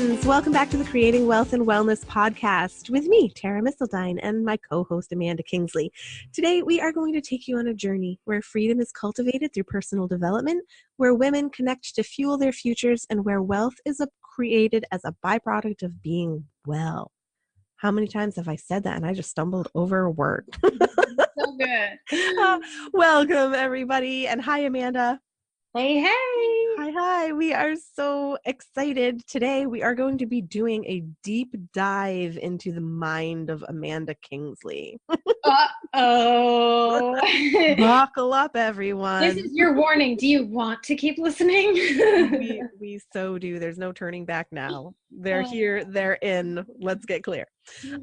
friends. Welcome back to the Creating Wealth and Wellness podcast with me, Terra and my co-host, Amanda Kingsley. Today, we are going to take you on a journey where freedom is cultivated through personal development, where women connect to fuel their futures, and where wealth is created as a byproduct of being well. How many times have I said that and I just stumbled over a word? So good. Welcome, everybody. And hi, Amanda. Hey, hey. Hi. We are so excited. Today, we are going to be doing a deep dive into the mind of Amanda Kingsley. Uh-oh. Buckle up, everyone. This is your warning. Do you want to keep listening? we so do. There's no turning back now. They're here. They're in. Let's get clear.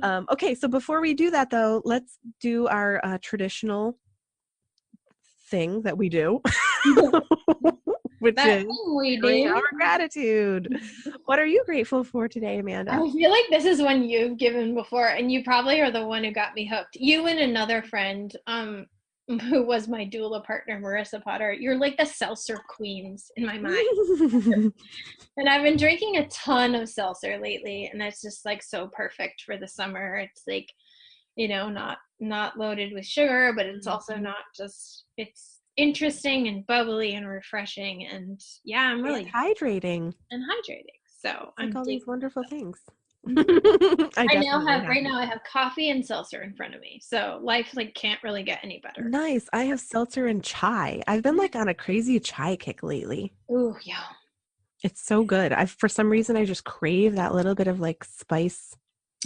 Okay, so before we do that, though, let's do our traditional thing that we do. Which is our gratitude. What are you grateful for today, Amanda? I feel like this is one you've given before, and you probably are the one who got me hooked. You and another friend, who was my doula partner, Marissa Potter. You're like the seltzer queens in my mind. And I've been drinking a ton of seltzer lately, and it's just like so perfect for the summer. It's like, you know, not loaded with sugar, but it's also not just, it's interesting and bubbly and refreshing, and yeah, I'm really hydrating. So I'm like all these wonderful things. I have coffee and seltzer in front of me, so life like can't really get any better. Nice. I have seltzer and chai. I've been like on a crazy chai kick lately. Ooh, yeah. It's so good. For some reason I just crave that little bit of like spice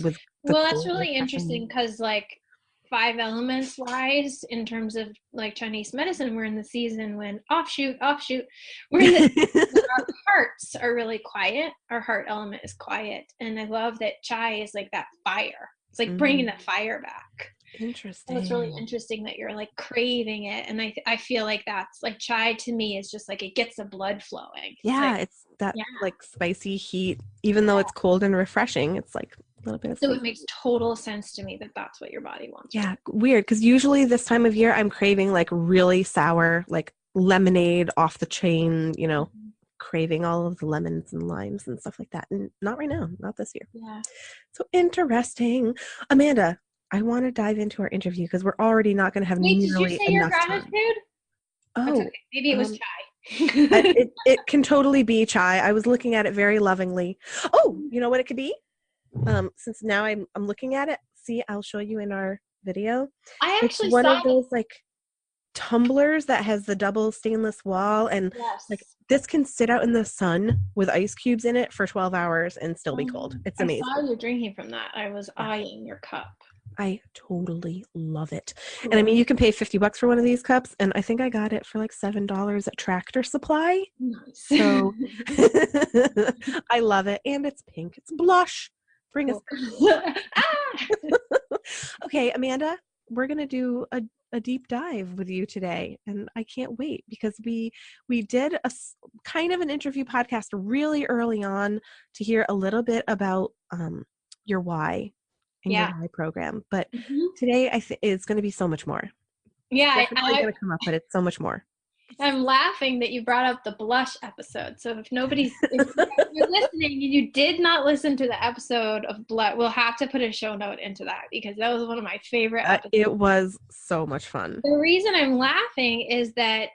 with that's really interesting because like 5 elements wise in terms of like Chinese medicine, we're in the season when offshoot we're in the our hearts are really quiet. Our heart element is quiet, and I love that chai is like that fire. It's like bringing that fire back. Interesting. So it's really interesting that you're like craving it, and I feel like that's like chai to me is just like it gets the blood flowing. It's that like spicy heat, even though it's cold and refreshing. It's like a little bit of so it makes total sense to me that that's what your body wants. Yeah, weird, because usually this time of year I'm craving like really sour, like lemonade off the chain, you know, craving all of the lemons and limes and stuff like that. And not right now, not this year. Yeah. So interesting. Amanda, I want to dive into our interview because we're already not going to have nearly enough time. Did you say your gratitude? Okay. Maybe it was chai. It can totally be chai. I was looking at it very lovingly. Oh, you know what it could be? Since now I'm looking at it. See, I'll show you in our video. It's one of those like tumblers that has the double stainless wall, and like this can sit out in the sun with ice cubes in it for 12 hours and still be cold. It's amazing. I saw you drinking from that. I was eyeing your cup. I totally love it. And I mean, you can pay $50 for one of these cups, and I think I got it for like $7 at Tractor Supply. Nice. So I love it. And it's pink. It's blush. Bring us. Okay, Amanda, we're going to do a deep dive with you today, and I can't wait because we did a kind of an interview podcast really early on to hear a little bit about your why in your why program, but today I think it's going to be so much more. It's going to come up, but it's so much more. I'm laughing that you brought up the blush episode. So if you're listening and you did not listen to the episode of blush, we'll have to put a show note into that because that was one of my favorite episodes. It was so much fun. The reason I'm laughing is that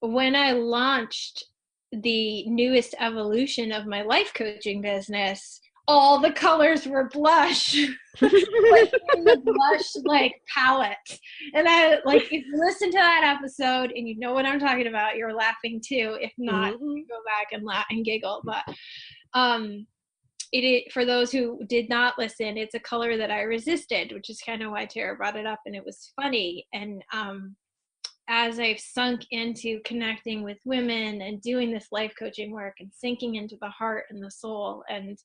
when I launched the newest evolution of my life coaching business, all the colors were blush, like in the blush like palette. And I like, if you listen to that episode and you know what I'm talking about, you're laughing too. If not, go back and laugh and giggle. But for those who did not listen, it's a color that I resisted, which is kind of why Terra brought it up, and it was funny. And as I've sunk into connecting with women and doing this life coaching work and sinking into the heart and the soul and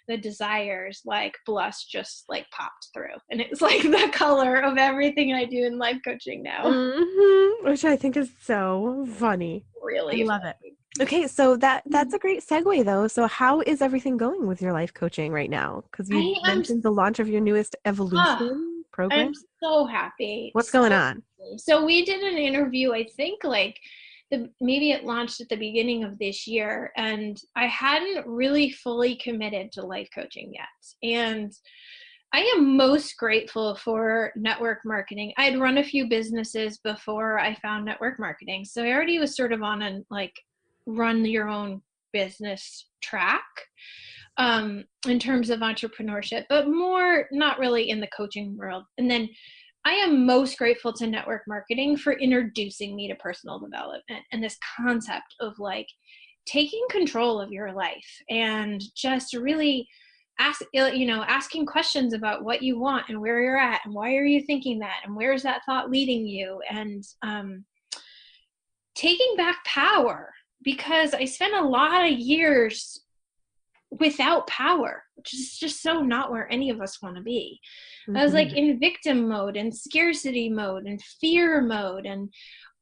the desires, like blush just like popped through, and it's like the color of everything I do in life coaching now. Which I think is so funny. Really, I love it. Okay, so that's a great segue though. So how is everything going with your life coaching right now? Because you mentioned the launch of your newest evolution program. I'm so happy. What's going on? So we did an interview, I think like maybe it launched at the beginning of this year, and I hadn't really fully committed to life coaching yet. And I am most grateful for network marketing. I'd run a few businesses before I found network marketing. So I already was sort of on a like run your own business track in terms of entrepreneurship, but more not really in the coaching world. And then I am most grateful to network marketing for introducing me to personal development and this concept of like taking control of your life and just really asking questions about what you want and where you're at and why are you thinking that and where is that thought leading you, and taking back power, because I spent a lot of years without power, which is just so not where any of us want to be. I was like in victim mode and scarcity mode and fear mode and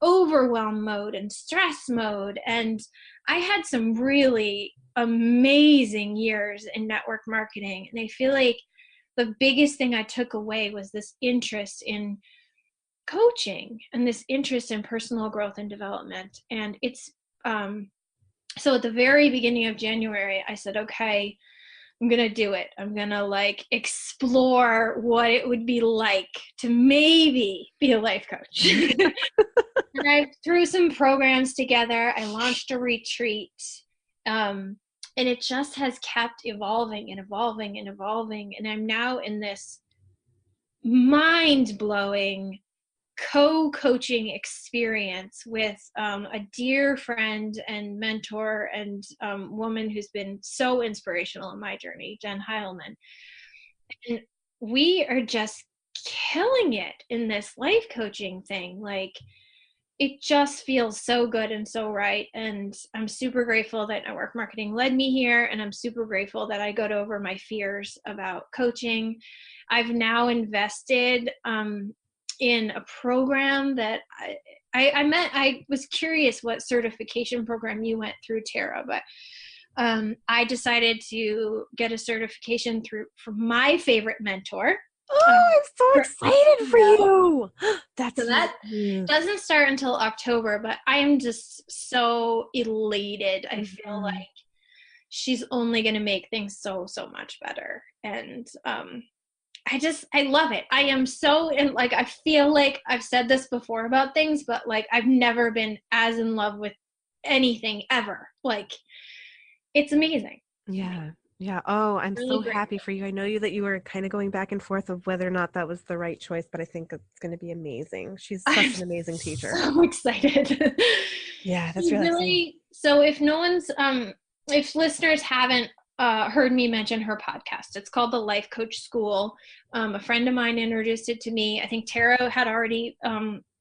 overwhelm mode and stress mode. And I had some really amazing years in network marketing. And I feel like the biggest thing I took away was this interest in coaching and this interest in personal growth and development. And it's, so at the very beginning of January, I said, okay, I'm going to do it. I'm going to like explore what it would be like to maybe be a life coach. And I threw some programs together. I launched a retreat. And it just has kept evolving and evolving and evolving. And I'm now in this mind-blowing co-coaching experience with a dear friend and mentor and woman who's been so inspirational in my journey, Jen Heilman. And we are just killing it in this life coaching thing. Like, it just feels so good and so right. And I'm super grateful that network marketing led me here. And I'm super grateful that I got over my fears about coaching. I've now invested in a program that I was curious what certification program you went through, Terra, but I decided to get a certification from my favorite mentor. Oh, I'm so excited for you. So that doesn't start until October, but I am just so elated. I feel like she's only going to make things so much better. And I love it. I am so in, like, I feel like I've said this before about things, but like I've never been as in love with anything ever. Like, it's amazing. Yeah. Yeah. Oh, I'm really so happy for you. I know that you were kind of going back and forth of whether or not that was the right choice, but I think it's going to be amazing. She's such an amazing teacher. So excited. Yeah, that's really so if no one's if listeners haven't heard me mention her podcast, it's called The Life Coach School. A friend of mine introduced it to me. I think Terra had already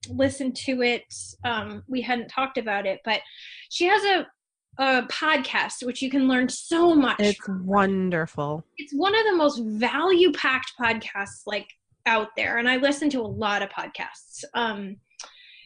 listened to it. We hadn't talked about it, but she has a podcast which you can learn so much. It's wonderful. It's one of the most value-packed podcasts like out there, and I listen to a lot of podcasts.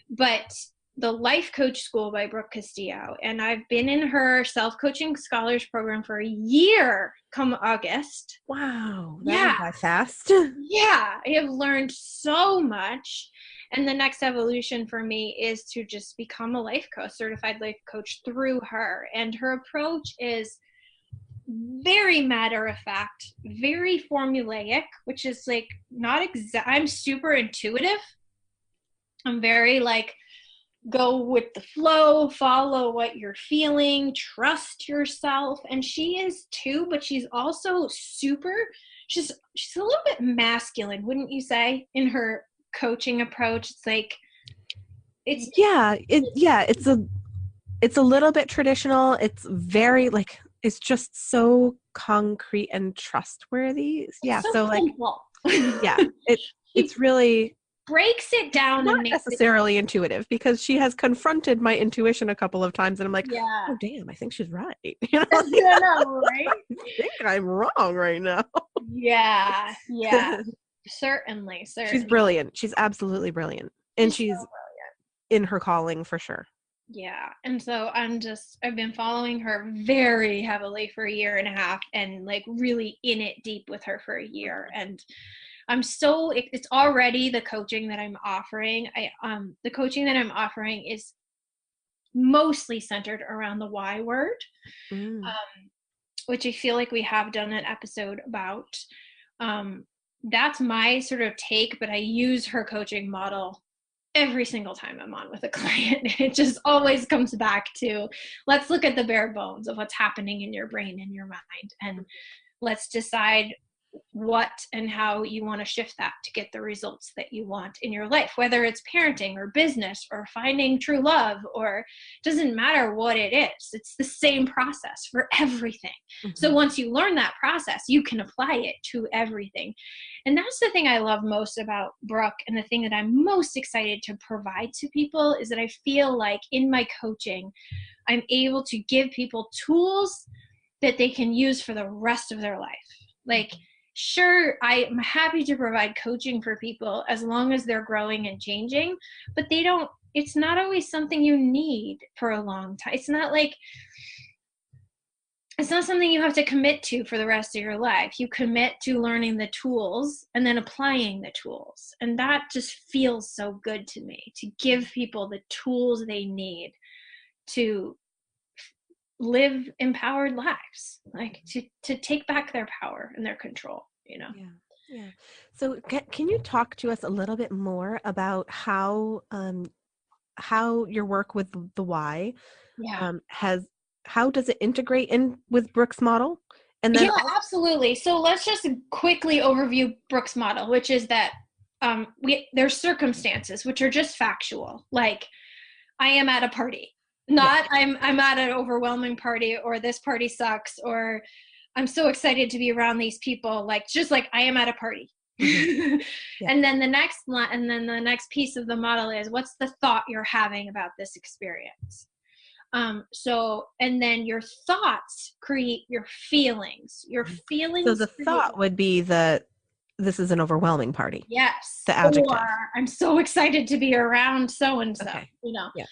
But The Life Coach School by Brooke Castillo, and I've been in her self-coaching scholars program for a year come August. Wow. That went by fast. Yeah, I have learned so much. And the next evolution for me is to just become a life coach, certified life coach through her. And her approach is very matter of fact, very formulaic, which is like not exact. I'm super intuitive. I'm very like, go with the flow, follow what you're feeling, trust yourself. And she is too, but she's also she's a little bit masculine, wouldn't you say, in her coaching approach? It's like it's a little bit traditional. It's very like, it's just so concrete and trustworthy. Yeah, so like yeah, it's really breaks it down not and makes necessarily intuitive, because she has confronted my intuition a couple of times and I'm like, oh damn, I think she's right. You know, right? I think I'm wrong right now. Yeah. Certainly. She's brilliant. She's absolutely brilliant. And she's so in her calling for sure. Yeah. And so I've been following her very heavily for a year and a half and like really in it deep with her for a year. And it's already the coaching that I'm offering. The coaching that I'm offering is mostly centered around the why word, Mm. which I feel like we have done an episode about. That's my sort of take, but I use her coaching model every single time I'm on with a client. It just always comes back to, let's look at the bare bones of what's happening in your brain and your mind, and let's decide what and how you want to shift that to get the results that you want in your life, whether it's parenting or business or finding true love, or doesn't matter what it is. It's the same process for everything. Mm-hmm. So once you learn that process, you can apply it to everything. And that's the thing I love most about Brooke, and the thing that I'm most excited to provide to people is that I feel like in my coaching, I'm able to give people tools that they can use for the rest of their life. Like, sure, I'm happy to provide coaching for people as long as they're growing and changing, but it's not always something you need for a long time. It's not something you have to commit to for the rest of your life. You commit to learning the tools and then applying the tools. And that just feels so good to me, to give people the tools they need to live empowered lives, like to take back their power and their control, Yeah. So can you talk to us a little bit more about how your work with the why how does it integrate in with Brooke's model? And then absolutely. So let's just quickly overview Brooke's model, which is that there's circumstances which are just factual, like I am at a party. Not I'm at an overwhelming party, or this party sucks, or I'm so excited to be around these people. Like, just like I am at a party. Mm-hmm. Yeah. And then the next piece of the model is, what's the thought you're having about this experience? And then your thoughts create your feelings. Your feelings. So the thought would be that this is an overwhelming party. Yes. The adjective. Or I'm so excited to be around so-and-so, Yeah.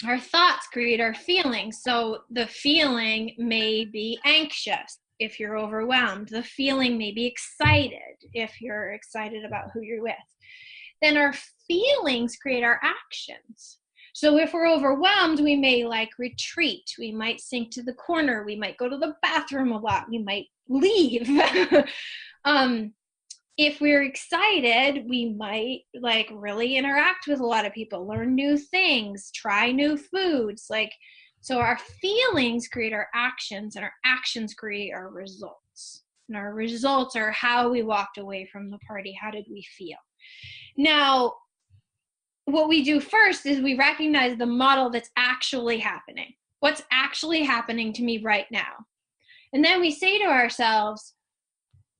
Our thoughts create our feelings. So the feeling may be anxious if you're overwhelmed. The feeling may be excited if you're excited about who you're with. Then our feelings create our actions. So if we're overwhelmed, we may retreat. We might sink to the corner. We might go to the bathroom a lot. We might leave. If we're excited, we might really interact with a lot of people, learn new things, try new foods. So our feelings create our actions, and our actions create our results. And our results are how we walked away from the party. How did we feel? Now, what we do first is we recognize the model that's actually happening. What's actually happening to me right now? And then we say to ourselves,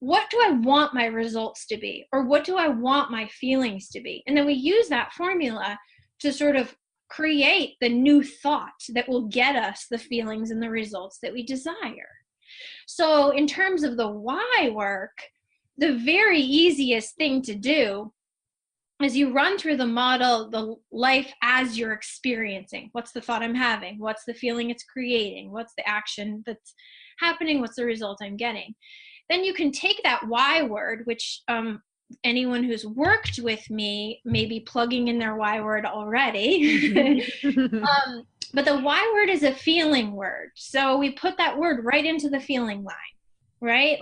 what do I want my results to be? Or what do I want my feelings to be? And then we use that formula to sort of create the new thought that will get us the feelings and the results that we desire. So in terms of the why work, the very easiest thing to do is you run through the model, the life as you're experiencing. What's the thought I'm having? What's the feeling it's creating? What's the action that's happening? What's the result I'm getting? Then you can take that why word, which anyone who's worked with me may be plugging in their why word already. But the why word is a feeling word. So we put that word right into the feeling line, right?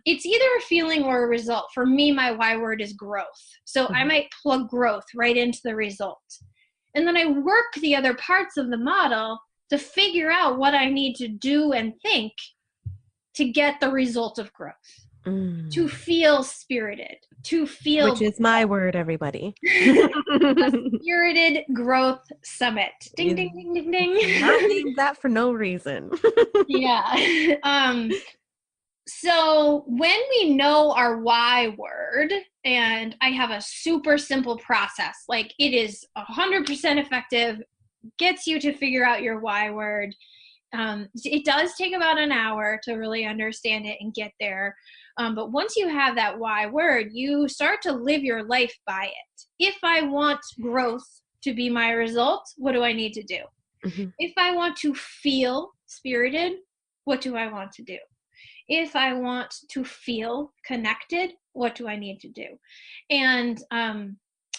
It's either a feeling or a result. For me, my why word is growth. So I might plug growth right into the result. And then I work the other parts of the model to figure out what I need to do and think to get the result of growth, to feel spirited, to feel... Which is my word, everybody. A spirited growth summit. Ding, ding, ding, ding, ding. Not named that for no reason. Yeah. So when we know our why word, and I have a super simple process, it is 100% effective, gets you to figure out your why word. It does take about an hour to really understand it and get there. But once you have that why word, you start to live your life by it. If I want growth to be my result, what do I need to do? Mm-hmm. If I want to feel spirited, what do I want to do? If I want to feel connected, what do I need to do? And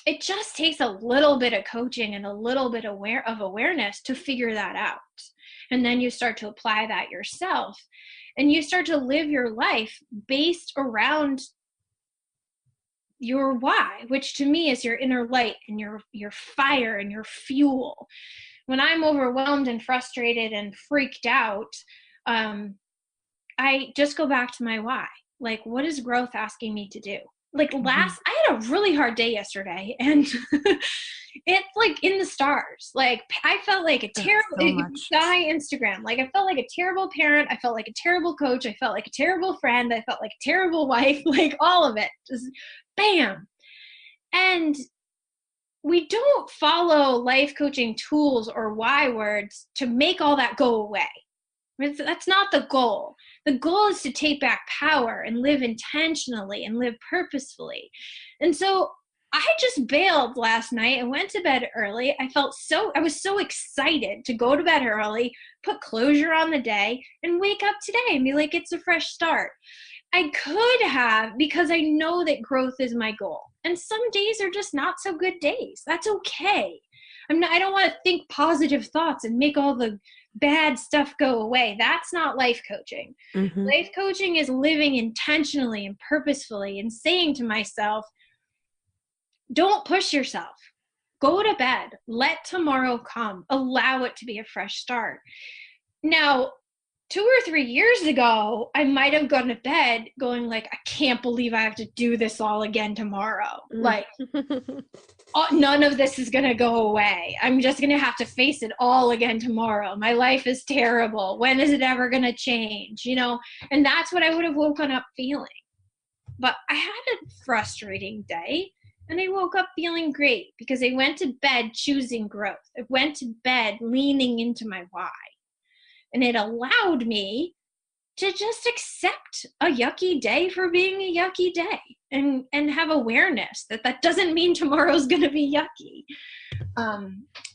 it just takes a little bit of coaching and a little bit of awareness to figure that out. And then you start to apply that yourself, and you start to live your life based around your why, which to me is your inner light and your fire and your fuel. When I'm overwhelmed and frustrated and freaked out, I just go back to my why. Like, what is growth asking me to do? Like I had a really hard day yesterday, and it's like in the stars. Like, I felt like a terrible, if you saw my Instagram, like I felt like a terrible parent. I felt like a terrible coach. I felt like a terrible friend. I felt like a terrible wife, like all of it, just bam. And we don't follow life coaching tools or why words to make all that go away. That's not the goal. The goal is to take back power and live intentionally and live purposefully. And so I just bailed last night and went to bed early. I was so excited to go to bed early, put closure on the day, and wake up today and be like, it's a fresh start. I could have, because I know that growth is my goal. And some days are just not so good days. That's okay. I don't want to think positive thoughts and make all the bad stuff go away. That's not life coaching. Life coaching is living intentionally and purposefully and saying to myself, don't push yourself. Go to bed. Let tomorrow come. Allow it to be a fresh start. Now, 2 or 3 years ago, I might have gone to bed going like, I can't believe I have to do this all again tomorrow. Like, none of this is going to go away. I'm just going to have to face it all again tomorrow. My life is terrible. When is it ever going to change? And that's what I would have woken up feeling. But I had a frustrating day, and I woke up feeling great because I went to bed choosing growth. I went to bed leaning into my why. And it allowed me to just accept a yucky day for being a yucky day and have awareness that doesn't mean tomorrow's going to be yucky.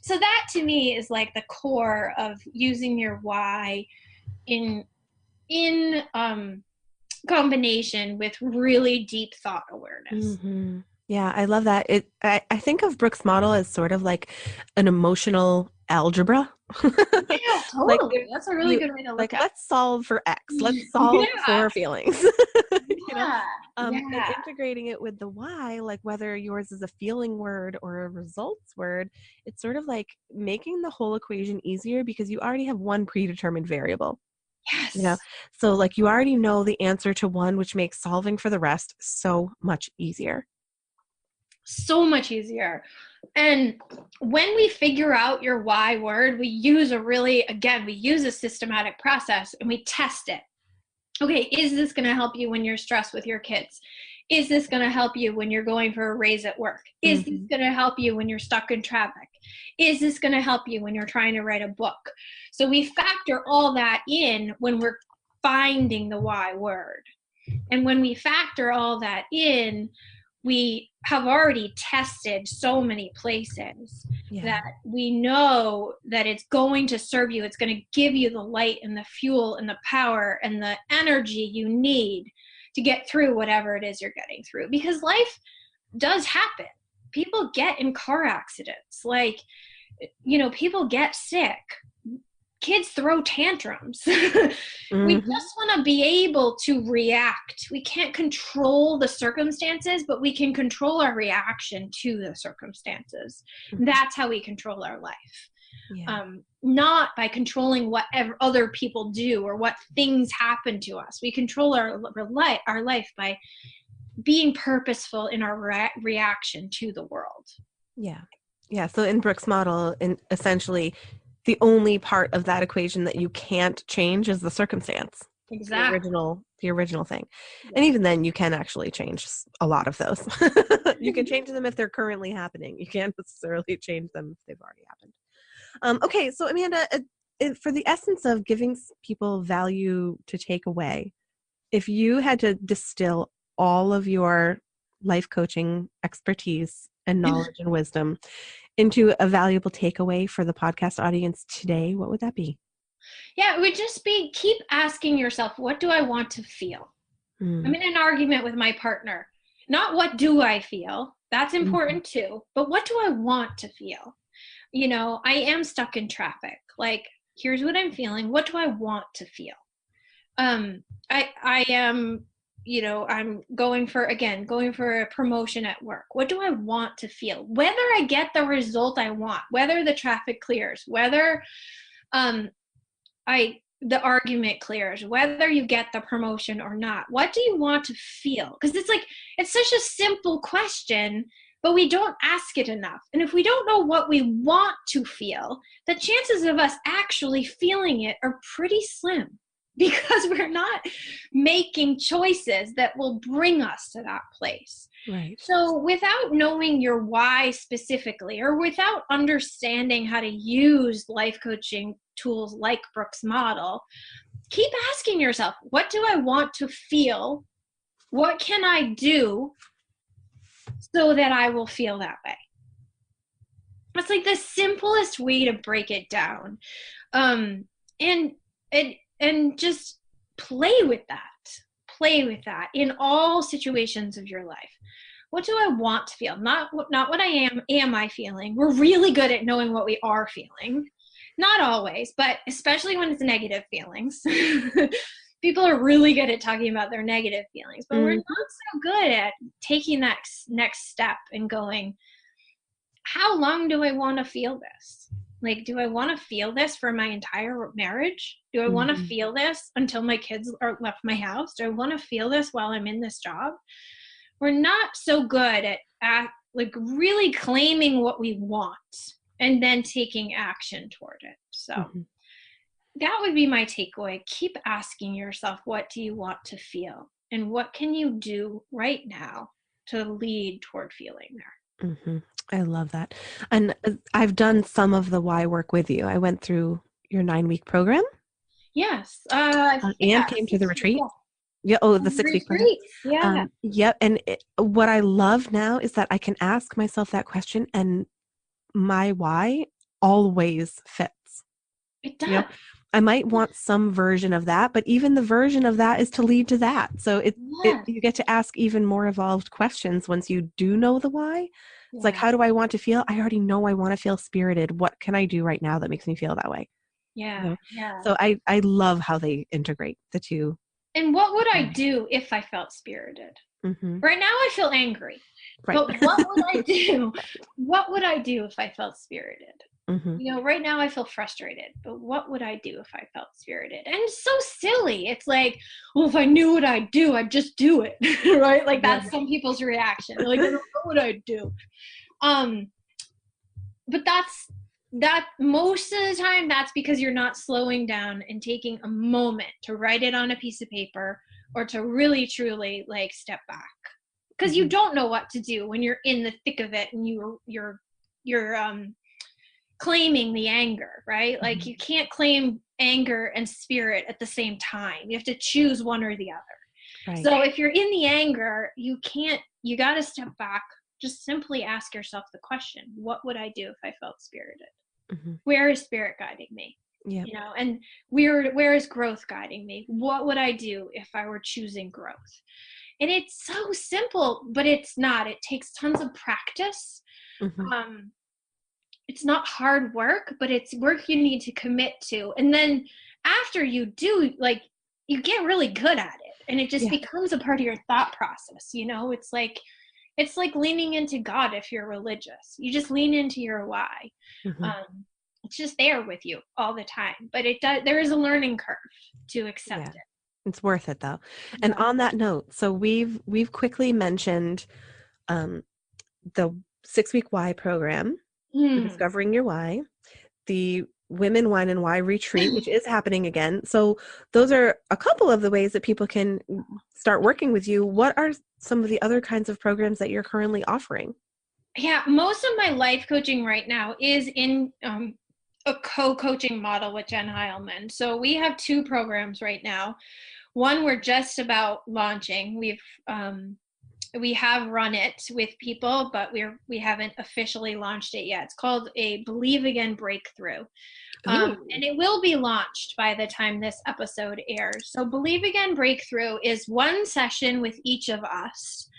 So that to me is like the core of using your why in combination with really deep thought awareness. Yeah, I love that. I think of Brooke's model as sort of like an emotional algebra. Yeah, totally. Like, that's a really good way to look at it. Let's solve for X. Let's solve for feelings. And integrating it with the why, like whether yours is a feeling word or a results word, it's sort of like making the whole equation easier because you already have one predetermined variable. Yes. So like you already know the answer to one, which makes solving for the rest so much easier. So much easier. And when we figure out your why word, we use a systematic process and we test it. Okay, is this going to help you when you're stressed with your kids? Is this going to help you when you're going for a raise at work? Is this going to help you when you're stuck in traffic? Is this going to help you when you're trying to write a book? So we factor all that in when we're finding the why word. And when we factor all that in, we have already tested so many places that we know that it's going to serve you. It's going to give you the light and the fuel and the power and the energy you need to get through whatever it is you're getting through. Because life does happen. People get in car accidents. Like, people get sick. Kids throw tantrums. We just want to be able to react. We can't control the circumstances, but we can control our reaction to the circumstances. That's how we control our life. Not by controlling whatever other people do or what things happen to us. We control our life by being purposeful in our reaction to the world. Yeah. So in Brooke's model, essentially, the only part of that equation that you can't change is the circumstance. Exactly. The original thing. And even then you can actually change a lot of those. You can change them if they're currently happening. You can't necessarily change them if they've already happened. Okay. So Amanda, for the essence of giving people value to take away, if you had to distill all of your life coaching expertise and knowledge and wisdom into a valuable takeaway for the podcast audience today, what would that be? Yeah, it would just be keep asking yourself, what do I want to feel? I'm in an argument with my partner. Not what do I feel? That's important too. But what do I want to feel? You know, I am stuck in traffic. Like, here's what I'm feeling. What do I want to feel? I am, you know, I'm going for a promotion at work. What do I want to feel? Whether I get the result I want, whether the traffic clears, whether the argument clears, whether you get the promotion or not, what do you want to feel? Because it's such a simple question, but we don't ask it enough. And if we don't know what we want to feel, the chances of us actually feeling it are pretty slim, because we're not making choices that will bring us to that place. Right. So without knowing your why specifically, or without understanding how to use life coaching tools like Brooke's model, keep asking yourself, what do I want to feel? What can I do so that I will feel that way? It's like the simplest way to break it down. And just play with that in all situations of your life. What do I want to feel? Not what am I feeling? We're really good at knowing what we are feeling. Not always, but especially when it's negative feelings. People are really good at talking about their negative feelings, but we're not so good at taking that next step and going, how long do I want to feel this? Like, do I want to feel this for my entire marriage? Do I want to feel this until my kids are left my house? Do I want to feel this while I'm in this job? We're not so good at like really claiming what we want and then taking action toward it. So that would be my takeaway. Keep asking yourself, what do you want to feel? And what can you do right now to lead toward feeling there? I love that. And I've done some of the why work with you. I went through your 9-week program. Yes. And came to the retreat. Yeah. Oh, the 6-week program. Yeah. Yep. And what I love now is that I can ask myself that question, and my why always fits. It does. You know, I might want some version of that, but even the version of that is to lead to that. So you get to ask even more evolved questions once you do know the why. It's like, how do I want to feel? I already know I want to feel spirited. What can I do right now that makes me feel that way? Yeah. You know? Yeah. So I love how they integrate the two. And what would I do if I felt spirited? Right now I feel angry. Right. But what would I do? What would I do if I felt spirited? You know, right now I feel frustrated, but what would I do if I felt spirited? And it's so silly. It's like, well, if I knew what I'd do, I'd just do it, right? Like that's some people's reaction. They're like, I don't know what I'd do. But that most of the time, that's because you're not slowing down and taking a moment to write it on a piece of paper or to really, truly like step back. Because you don't know what to do when you're in the thick of it and you're claiming the anger, right? Like you can't claim anger and spirit at the same time. You have to choose one or the other. Right. So if you're in the anger, you got to step back. Just simply ask yourself the question, what would I do if I felt spirited? Where is spirit guiding me? Yep. You know, and where is growth guiding me? What would I do if I were choosing growth? And it's so simple, but it's not. It takes tons of practice. It's not hard work, but it's work you need to commit to. And then after you do, like, you get really good at it, and it just becomes a part of your thought process. You know, it's like leaning into God. If you're religious, you just lean into your why. It's just there with you all the time, but there is a learning curve to accept it. It's worth it though. And on that note, so we've quickly mentioned the 6-week why program, Discovering Your Why, the Women, Wine, and Why retreat, which is happening again. So those are a couple of the ways that people can start working with you. What are some of the other kinds of programs that you're currently offering? Yeah, most of my life coaching right now is in a co-coaching model with Jen Heilman. So we have 2 programs right now. One we're just about launching. We have run it with people, but we haven't officially launched it yet. It's called a Believe Again Breakthrough. And it will be launched by the time this episode airs. So Believe Again Breakthrough is one session with each of us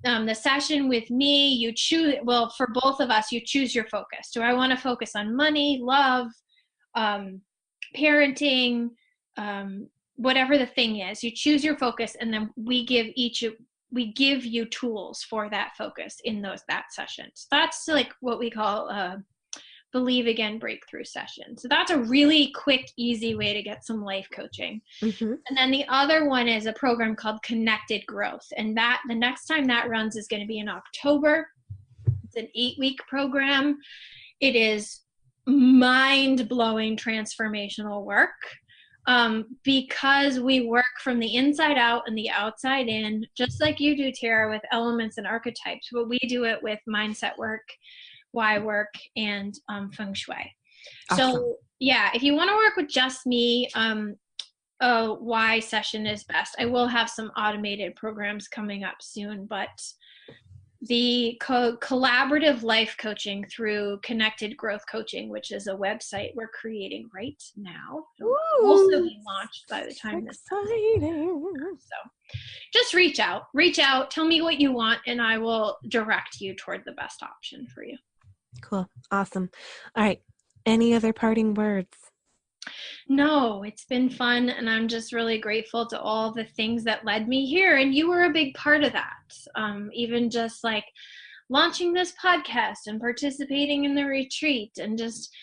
the session with me, you choose, well, for both of us, you choose your focus. Do I want to focus on money, love, parenting, whatever the thing is? You choose your focus, and then we give you tools for that focus in that session. So that's like what we call Believe Again breakthrough session. So that's a really quick, easy way to get some life coaching. Mm-hmm. And then the other one is a program called Connected Growth. And that the next time that runs is going to be in October. It's an 8-week program. It is mind-blowing transformational work. Because we work from the inside out and the outside in, just like you do, Terra, with elements and archetypes, but we do it with mindset work, why work, and Feng Shui. Awesome. So yeah, if you want to work with just me, a why session is best. I will have some automated programs coming up soon, but the collaborative life coaching through Connected Growth Coaching, which is a website we're creating right now, will also be launched by the time this exciting. So just reach out, tell me what you want, and I will direct you toward the best option for you. Cool. Awesome. All right. Any other parting words? No, it's been fun, and I'm just really grateful to all the things that led me here, and you were a big part of that. Even just like launching this podcast and participating in the retreat, and just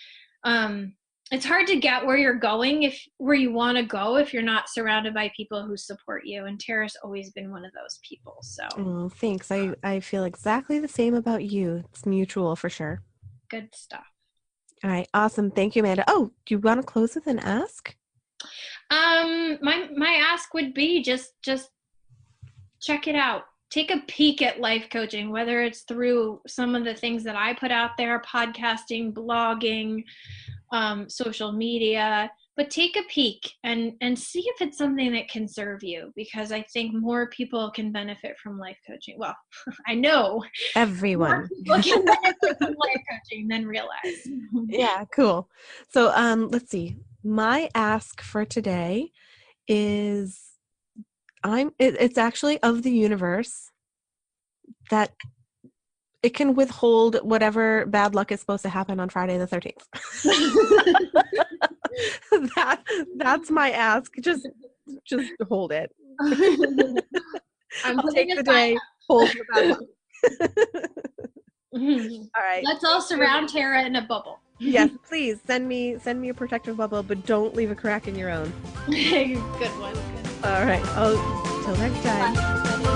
it's hard to get where you're going, where you want to go, if you're not surrounded by people who support you. And Terra's always been one of those people. So thanks. I feel exactly the same about you. It's mutual for sure. Good stuff. All right. Awesome. Thank you, Amanda. Oh, do you want to close with an ask? My ask would be just check it out. Take a peek at life coaching, whether it's through some of the things that I put out there, podcasting, blogging, social media, but take a peek and see if it's something that can serve you, because I think more people can benefit from life coaching. Well, I know everyone more people can benefit from life coaching than realize. Yeah, cool. So let's see. My ask for today is it's actually of the universe that it can withhold whatever bad luck is supposed to happen on Friday the 13th. That's my ask. Just hold it. I'll take the day, hold the bad luck. All right. Let's all surround Terra in a bubble. Yes, please send me a protective bubble, but don't leave a crack in your own. Good one. All right. Till next time. Bye.